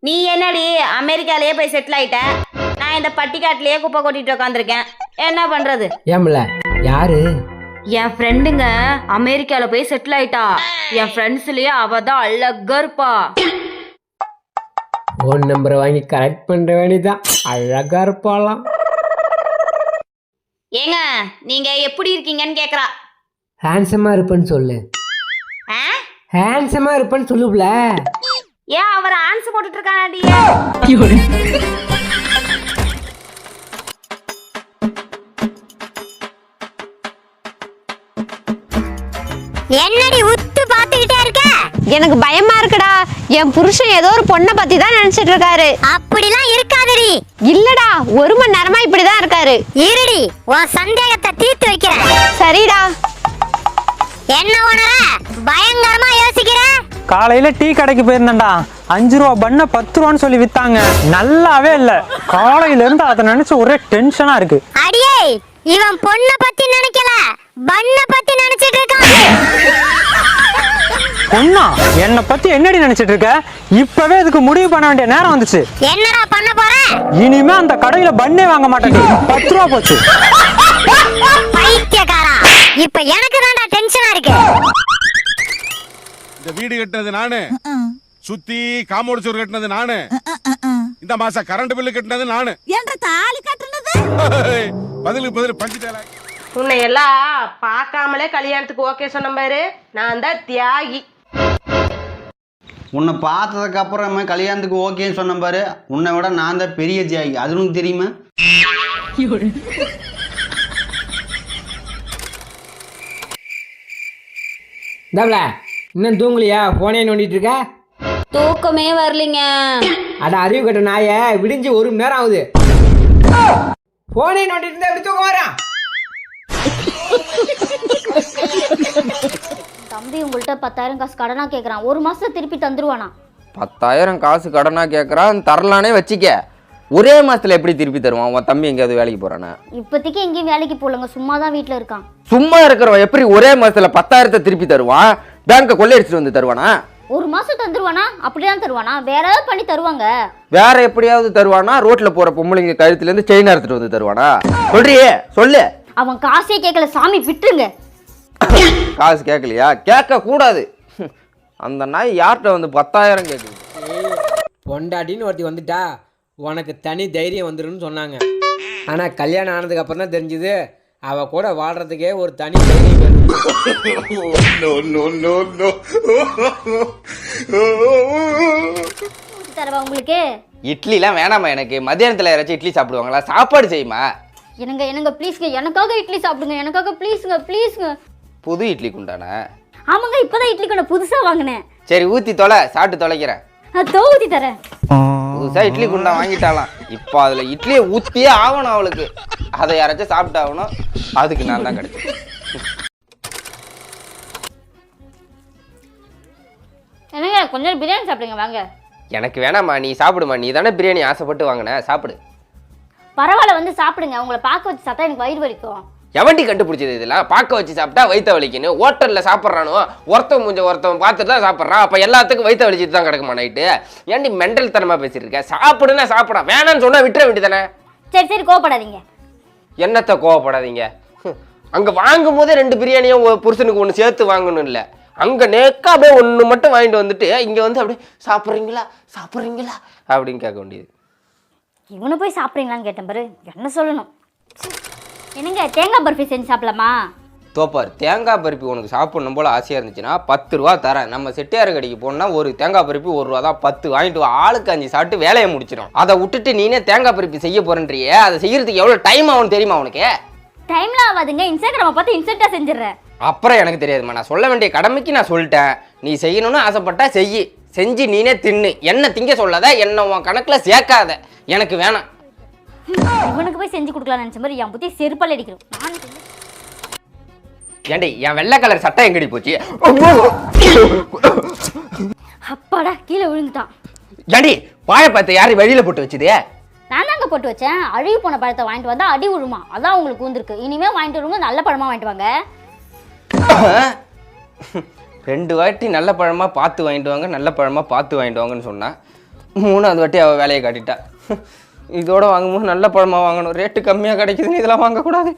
நீ என்னடி அமெரிக்காலயே போய் செட்டில் ஆயிட்ட, நான் இந்த பட்டிக்காட்டிலேயே குப்பை கொட்டிட்டு உட்காந்துருக்கேன். என்ன பண்றது? ஏம்ல யாரு? என் ஃப்ரெண்டுங்க அமெரிக்கால போய் செட்டில் ஆயிட்டா. என் ஃப்ரெண்ட்ஸ்லயே அவ தான் அழகா இருப்பா. ஃபோன் நம்பரை வாங்கி கரெக்ட் பண்ற வேண்டியதான். அழகா இருப்பாளாம். ஏங்க நீங்க எப்படி இருக்கீங்கன்னு கேக்குறா. ஹேண்ட்ஸமா இருப்பேன்னு சொல்லு. ஆ? ஹேண்ட்ஸமா இருப்பேன்னு சொல்லுப்ல. ஏன் அவர் ஆன்சர் போட்டுட்டு இருக்கானாடி? என்னடி உத்து பாத்துக்கிட்டே இருக்க? எனக்கு பயமா இருக்குடா. என் புருஷன் ஏதோ ஒரு பொண்ணை பத்தி தான் நினைச்சிட்டு இருக்காரு. அப்படிலாம் இருக்காதடி. இல்லடா, 1 மணி நேரமா இப்படிதான் இருக்காரு. இருடி, உன் சந்தேகத்தை தீர்த்து வைக்கிறேன். சரிடா. என்ன உணர பயங்கரமா யோசிக்கிற? காலையில டீ கடைக்கு போயிருந்தேன்டா. 5 ரூபா பண்ண 10 ரூபான்னு சொல்லி வித்தாங்க. நல்லாவே இல்ல. காலையில இருந்து அதை நினைச்சு ஒரே டென்ஷனா இருக்கு. அடியே, இவன் பொண்ண பத்தி நினைக்கல, பண்ண பத்தி நினைச்சிட்டு இருக்கான். பொண்ணா? என்னை பத்தி என்னடி நினைச்சிட்டு இருக்க? இப்பவே இதுக்கு முடிவு பண்ண வேண்டிய நேரம் வந்துச்சு. என்னடா பண்ண போற? இனிமே அந்த கடையில பண்ணே வாங்க மாட்டேன். 10 ரூபா போச்சு. பைத்தியக்காரா, இப்ப எனக்கு தான்டா டென்ஷனா இருக்கு. இந்த வீடு கட்டினது நானு, சுத்தி காம்பவுண்ட் சுவர் கட்டினது நானு, இந்த மாசம் கரண்ட் பில்லு கட்டினது நானு. என்ற தாலி கட்டுனது பதிலுக்கு பதில் பஞ்சுட்டால. உன்னை எல்லாம் பார்க்காமலே கல்யாணத்துக்கு ஓகே சொன்ன பாரு. நான் தான் தியாகி. உன்னை பார்த்ததுக்கு அப்புறமே கல்யாணத்துக்கு ஓகேன்னு சொன்ன பாரு. உன்னை விட நான் தான் பெரிய ஜாகி. அது உனக்கு தெரியுமா? இந்தாப்ல இன்னும் தூங்கலையா? போனே நோண்டிட்டு இருக்க? தூக்கமே வரலைங்க. அட அறிவு கட்ட நாய, விடிஞ்சு 1 மணி நேரம் ஆகுது. போனே நோண்டிட்டு இருந்தா எப்படி தூக்கம் வரான்? தம்பி உங்கள்கிட்ட 10,000 காசு கடனா கேட்குறான். 1 மாசத்துல திருப்பி தந்துருவானா? 10,000 காசு கடனா கேட்குறான், தரலானே வச்சிக்க. ஒரே மாசத்துல எப்படி திருப்பி தருவான்? உன் தம்பி எங்கேயாவது வேலைக்கு போறானா? இப்போதைக்கு எங்கேயும் வேலைக்கு போலங்க, சும்மா தான் வீட்டில் இருக்கான். சும்மா இருக்கிறவன் எப்படி ஒரே மாசத்துல 10,000 திருப்பி தருவான்? பேங்கை கொள்ளையடிச்சிட்டு வந்து தருவானா? 1 மாசம் தந்துருவானா? அப்படிதான் தருவானா? வேற ஏதாவது பண்ணி தருவாங்க. வேற எப்படியாவது தருவானா? ரோட்ல போற பொம்பளைங்க கழுத்துல இருந்து செயின் அறுத்துட்டு வந்து தருவானா? சொல்றியே சொல்லு. அவன் காசே கேட்கல சாமி, விட்டுருங்க. காசு கேட்கலையா? கேட்க கூடாது. அந்த நாய் யார்கிட்ட வந்து 10,000 கேட்குது? பொண்டாட்டின்னு ஒருத்தி வந்துட்டா உனக்கு தனி தைரியம் வந்துருன்னு சொன்னாங்க. ஆனால் கல்யாணம் ஆனதுக்கு அப்புறம் தான் தெரிஞ்சுது அவ கூட வாழ்றதுக்கே ஒரு தனி தைரியம் வேணும். தரவா உங்களுக்கு? இட்லிலாம் வேணாமா எனக்கு. மத்தியானத்துல யாராச்சும் இட்லி சாப்பிடுவாங்களா? சாப்பாடு செய்யுமா. என்னங்க ப்ளீஸ்ங்க, எனக்காக இட்லி சாப்பிடுங்க. எனக்காக ப்ளீஸுங்க. புது இட்லி குண்டானா? ஆமாங்க, இப்போதான் இட்லி கொண்ட புதுசா வாங்கினேன். சரி ஊத்தி தொலை, சாப்பிட்டு தொலைக்கிறேன். ஊத்தி தரேன். புதுசா இட்லி குண்டா வாங்கிட்டாலாம். இப்போ அதுல இட்லியை ஊத்தியே ஆகணும் அவளுக்கு. அதை யாராச்சும் சாப்பிட்டு ஆகணும். அதுக்கு நான் தான் கிடைச்சேன். என்னங்க கொஞ்சம் பிரியாணி சாப்பிடுங்க வாங்க. எனக்கு வேணாம்மா, நீ சாப்பிடுமா. நீ தானே பிரியாணி ஆசைப்பட்டு வாங்கின, சாப்பிடு. பரவாயில்ல, வந்து சாப்பிடுங்க. உங்களை பார்க்க வச்சு சாப்பிட்டா எனக்கு வயிறு வலிக்கும். எவண்டி கண்டுபிடிச்சது இதெல்லாம்? பார்க்க வச்சு சாப்பிட்டா வயிற்ற வலிக்கணும். ஹோட்டலில் சாப்பிட்றானோ ஒருத்தன் பார்த்துட்டு தான் சாப்பிட்றான். அப்போ எல்லாத்துக்கும் வயிற்ற வலிச்சிட்டு தான் கிடக்குமா நைட்டு? ஏன்டி மெண்டல் தனமாக பேசியிருக்க? சாப்பிடுன்னா சாப்பிடா, வேணான்னு சொன்னால் விட்டுற வேண்டியதானே. சரி கோவப்படாதீங்க. என்னத்தை கோவப்படாதீங்க? அங்கே வாங்கும் போதே 2 பிரியாணியும் புருஷனுக்கு 1 சேர்த்து வாங்கணும் இல்லை. அங்கே நேக்கா அப்படியே 1 மட்டும் வாங்கிட்டு வந்துட்டு இங்கே வந்து அப்படியே சாப்பிட்றீங்களா அப்படின்னு கேட்க வேண்டியது. இவனை போய் சாப்பிட்றீங்களான்னு கேட்டேன் பாரு, என்ன சொல்லணும். என்னங்க தேங்காய் பர்ஃபி செஞ்சு சாப்பிடலாமா? தோப்பார், தேங்காய் பருப்பி உனக்கு சாப்பிடணும் போல் ஆசையாக இருந்துச்சுன்னா 10 ரூபா தரேன். நம்ம செட்டியார் கடைக்கு போனால் ஒரு தேங்காய் பருப்பி 1 ரூபா தான். 10 வாங்கிட்டு வா. ஆளுக்கு 5 சாப்பிட்டு வேலையை முடிச்சிடும். அதை விட்டுட்டு நீனே தேங்காய் பருப்பி செய்ய போறேன்றியே, அதை செய்யறதுக்கு எவ்வளோ டைம் ஆகும் தெரியுமா உனக்கு? டைம்லாம் ஆகாதுங்க, இன்ஸ்டாகிராமை பார்த்து இன்ஸ்டன்ட்டாக செஞ்சிடறேன். அப்புறம் எனக்கு தெரியாதுமா, நான் சொல்ல வேண்டிய கடமைக்கு நான் சொல்லிட்டேன். நீ செய்யணும்னு ஆசைப்பட்டா செஞ்சு நீனே தின்னு. என்ன திங்க சொல்லாத, என்ன உன் கணக்கில் சேர்க்காத. எனக்கு வேணாம். இவனுக்கு போய் செஞ்சு கொடுக்கலாம்னு நினச்ச மாதிரி என் புத்தி செருப்பால் அடிக்கணும். ஏண்டி என் வெள்ளை கலர் சட்டை எங்கடி போச்சு? அப்பாடா, கீழே விழுந்துட்டான். ஏண்டி பாய பார்த்து யாரு வெளியில போட்டு வச்சுதே? நான் தாங்க போட்டு வச்சேன். அழுகி போன பழத்தை வாங்கிட்டு வந்தா அடி விழுமா, அதான் உங்களுக்கு வந்துருக்கு. இனிமே வாங்கிட்டு வருங்க, நல்ல பழமா வாங்கிட்டு வாங்க. 2 வாட்டி நல்ல பழமா பார்த்து வாங்கிட்டு வாங்கன்னு சொன்னா மூணாவது வாட்டி அவள் வேலையை காட்டிட்டா. இதோட வாங்கும்போது நல்ல பழமாக வாங்கணும், ரேட்டு கம்மியாக கிடைக்குதுன்னு இதெல்லாம் வாங்கக்கூடாது.